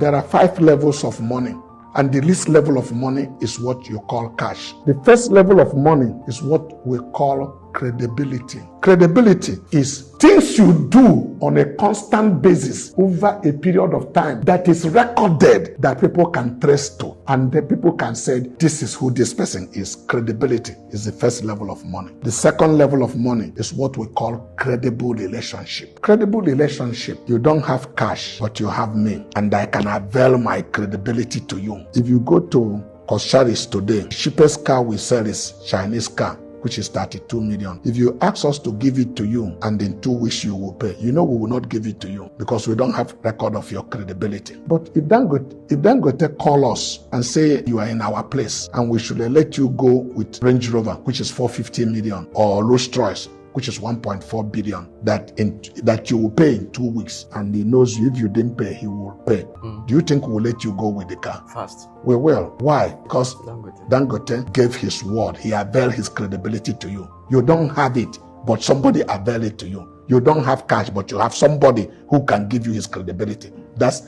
There are 5 levels of money. And the least level of money is what you call cash. The first level of money is what we call credibility. Credibility is things you do on a constant basis over a period of time that is recorded, that people can trace to, and then people can say, this is who this person is. Credibility is the first level of money. The second level of money is what we call credible relationship. Credible relationship, you don't have cash, but you have me, and I can avail my credibility to you. If you go to Kosharis today, the cheapest car we sell is Chinese car, which is 32 million. If you ask us to give it to you and in 2 weeks you will pay, you know we will not give it to you because we don't have record of your credibility. But if Dangote call us and say you are in our place and we should let you go with Range Rover, which is 450 million, or Rolls Royce, which is 1.4 billion, that you will pay in 2 weeks, and he knows you, if you didn't pay, he will pay. Do you think we'll let you go with the car? Fast. We will. Why? Because Dangote gave his word. He availed his credibility to you. You don't have it, but somebody availed it to you. You don't have cash, but you have somebody who can give you his credibility. That's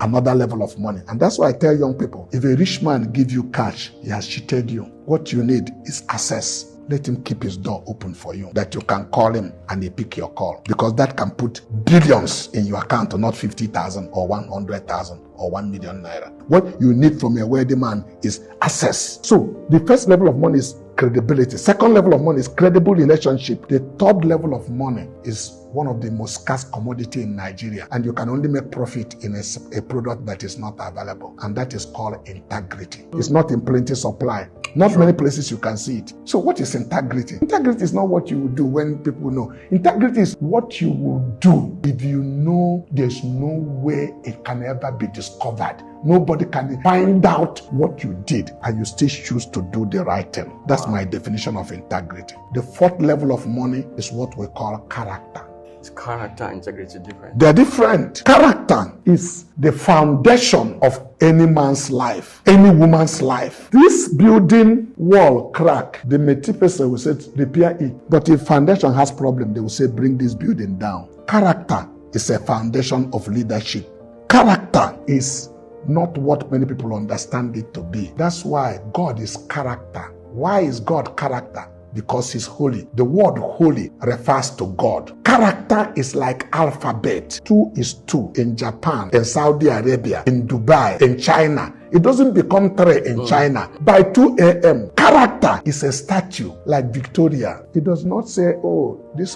another level of money. And that's why I tell young people, if a rich man give you cash, he has cheated you. What you need is access. Let him keep his door open for you, that you can call him and he pick your call, because that can put billions in your account, or not 50,000 or 100,000 or 1 million naira. What you need from a wealthy man is access. So the first level of money is credibility. Second level of money is credible relationship. The third level of money is one of the most scarce commodity in Nigeria, and you can only make profit in a product that is not available, and that is called integrity. It's not in plenty supply. Not many places you can see it. So what is integrity? Integrity is not what you will do when people know. Integrity is what you will do if you know there's no way it can ever be discovered. Nobody can find out what you did, and you still choose to do the right thing. That's my definition of integrity. The fourth level of money is what we call character. Is character and integrity different? They're different. Character is the foundation of any man's life, any woman's life. This building wall crack, the Métis person will say repair it. But if foundation has problem, they will say bring this building down. Character is a foundation of leadership. Character is not what many people understand it to be. That's why God is character. Why is God character? Because he's holy. The word holy refers to God. Character is like alphabet. 2 is 2 in Japan, in Saudi Arabia, in Dubai, in China. It doesn't become 3 in China. By 2 a.m., character is a statue like Victoria. It does not say, oh, this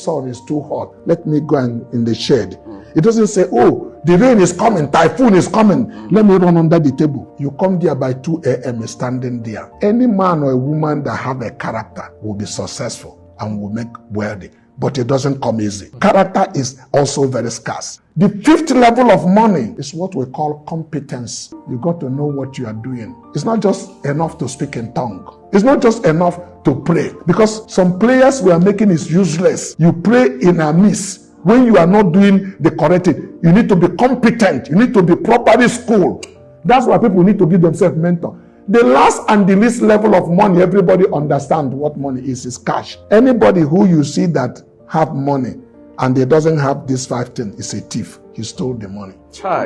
sun is too hot, let me go in the shade. It doesn't say, oh, the rain is coming, typhoon is coming, let me run under the table. You come there by 2 a.m. standing there. Any man or a woman that have a character will be successful and will make wealthy. But it doesn't come easy. Character is also very scarce. The fifth level of money is what we call competence. You got to know what you are doing. It's not just enough to speak in tongue. It's not just enough to pray. Because some prayers we are making is useless. You pray in a miss. When you are not doing the correct thing, you need to be competent. You need to be properly schooled. That's why people need to give themselves mentor. The last and the least level of money, everybody understands what money is cash. Anybody who you see that have money and they doesn't have these 5 things is a thief. He stole the money. Chai.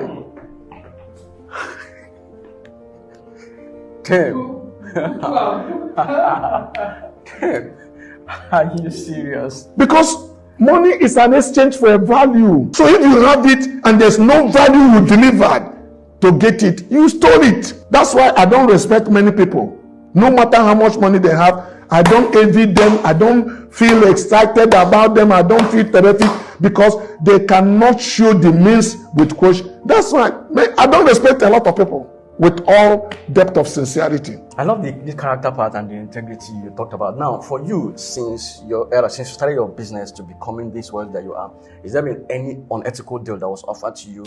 Damn. Damn. Are you serious? Because money is an exchange for a value. So if you have it and there's no value you delivered to get it, you stole it. That's why I don't respect many people. No matter how much money they have, I don't envy them. I don't feel excited about them. I don't feel terrific because they cannot show the means with which. That's why I don't respect a lot of people with all depth of sincerity. I love the character part and the integrity you talked about. Now, for you, since you started your business to becoming this world that you are, is there been any unethical deal that was offered to you